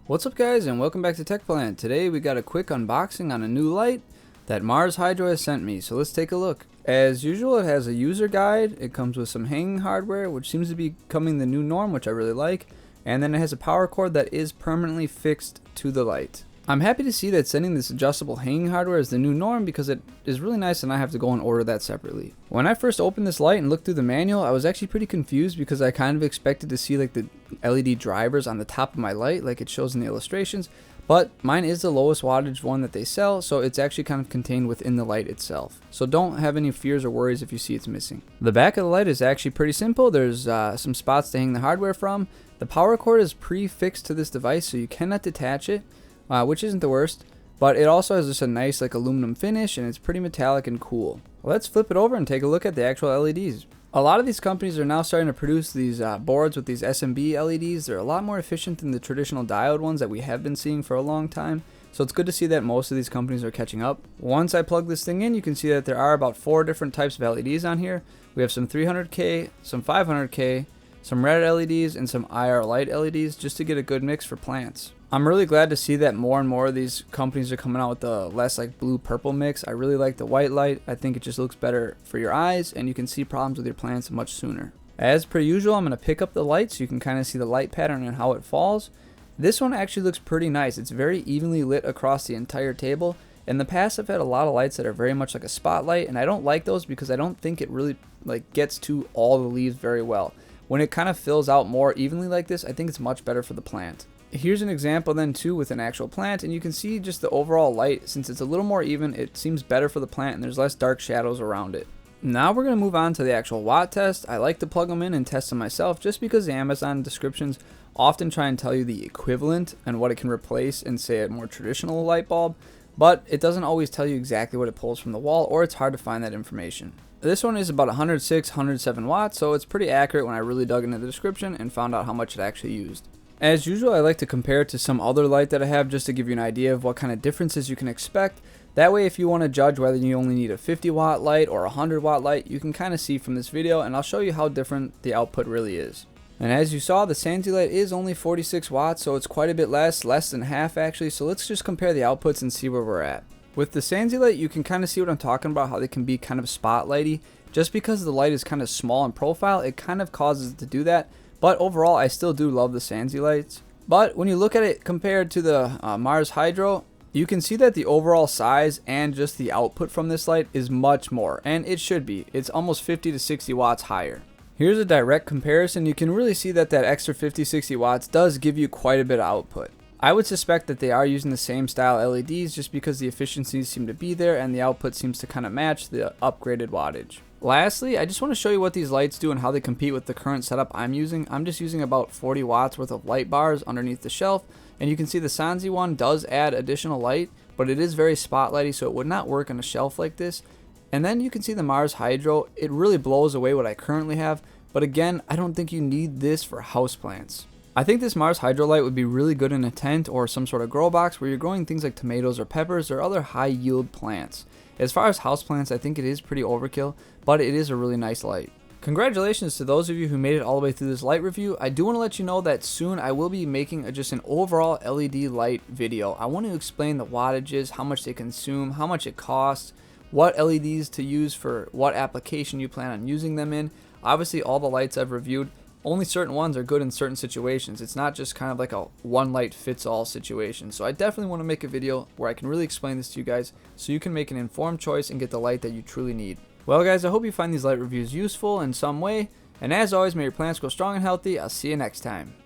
What's up guys, and welcome back to TechPlant. Today we got a quick unboxing on a new light that Mars Hydro has sent me, so let's take a look. As usual, it has a user guide, it comes with some hanging hardware, which seems to be becoming the new norm, which I really like, and then it has a power cord that is permanently fixed to the light. I'm happy to see that sending this adjustable hanging hardware is the new norm because it is really nice and I have to go and order that separately. When I first opened this light and looked through the manual, I was actually pretty confused because I kind of expected to see like the LED drivers on the top of my light like it shows in the illustrations, but mine is the lowest wattage one that they sell, so it's actually kind of contained within the light itself. So don't have any fears or worries if you see it's missing. The back of the light is actually pretty simple. There's some spots to hang the hardware from. The power cord is pre-fixed to this device, so you cannot detach it. Which isn't the worst, but it also has just a nice like aluminum finish and it's pretty metallic and cool. Let's flip it over and take a look at the actual LEDs. A lot of these companies are now starting to produce these boards with these SMB LEDs. They're a lot more efficient than the traditional diode ones that we have been seeing for a long time. So it's good to see that most of these companies are catching up. Once I plug this thing in, you can see that there are about 4 different types of LEDs on here. We have some 300K, some 500K, some red LEDs, and some IR light LEDs just to get a good mix for plants. I'm really glad to see that more and more of these companies are coming out with the less like blue-purple mix. I really like the white light. I think it just looks better for your eyes and you can see problems with your plants much sooner. As per usual, I'm going to pick up the light so you can kind of see the light pattern and how it falls. This one actually looks pretty nice. It's very evenly lit across the entire table. In the past, I've had a lot of lights that are very much like a spotlight, and I don't like those because I don't think it really like gets to all the leaves very well. When it kind of fills out more evenly like this, I think it's much better for the plant. Here's an example then too with an actual plant, and you can see just the overall light, since it's a little more even, it seems better for the plant and there's less dark shadows around it. Now we're going to move on to the actual watt test. I like to plug them in and test them myself just because the Amazon descriptions often try and tell you the equivalent and what it can replace in say a more traditional light bulb, but it doesn't always tell you exactly what it pulls from the wall, or it's hard to find that information. This one is about 106, 107 watts, so it's pretty accurate when I really dug into the description and found out how much it actually used. As usual, I like to compare it to some other light that I have just to give you an idea of what kind of differences you can expect. That way, if you want to judge whether you only need a 50 watt light or a 100 watt light, you can kind of see from this video, and I'll show you how different the output really is. And as you saw, the Sansi light is only 46 watts, so it's quite a bit less than half actually, so let's just compare the outputs and see where we're at. With the Sansi light, you can kind of see what I'm talking about, how they can be kind of spotlighty. Just because the light is kind of small in profile, it kind of causes it to do that. But overall, I still do love the Sansi lights. But when you look at it compared to the Mars Hydro, you can see that the overall size and just the output from this light is much more. And it should be. It's almost 50 to 60 watts higher. Here's a direct comparison. You can really see that extra 50-60 watts does give you quite a bit of output. I would suspect that they are using the same style LEDs just because the efficiencies seem to be there and the output seems to kind of match the upgraded wattage. Lastly, I just want to show you what these lights do and how they compete with the current setup I'm using. I'm just using about 40 watts worth of light bars underneath the shelf, and you can see the Sansi one does add additional light, but it is very spotlighty, so it would not work on a shelf like this. And then you can see the Mars Hydro, it really blows away what I currently have, but again, I don't think you need this for houseplants. I think this Mars Hydro light would be really good in a tent or some sort of grow box where you're growing things like tomatoes or peppers or other high yield plants. As far as houseplants, I think it is pretty overkill, but it is a really nice light. Congratulations to those of you who made it all the way through this light review. I do want to let you know that soon I will be making just an overall LED light video. I want to explain the wattages, how much they consume, how much it costs, what LEDs to use for what application you plan on using them in. Obviously, all the lights I've reviewed, only certain ones are good in certain situations. It's not just kind of like a one light fits all situation. So I definitely want to make a video where I can really explain this to you guys so you can make an informed choice and get the light that you truly need. Well guys, I hope you find these light reviews useful in some way. And as always, may your plants grow strong and healthy. I'll see you next time.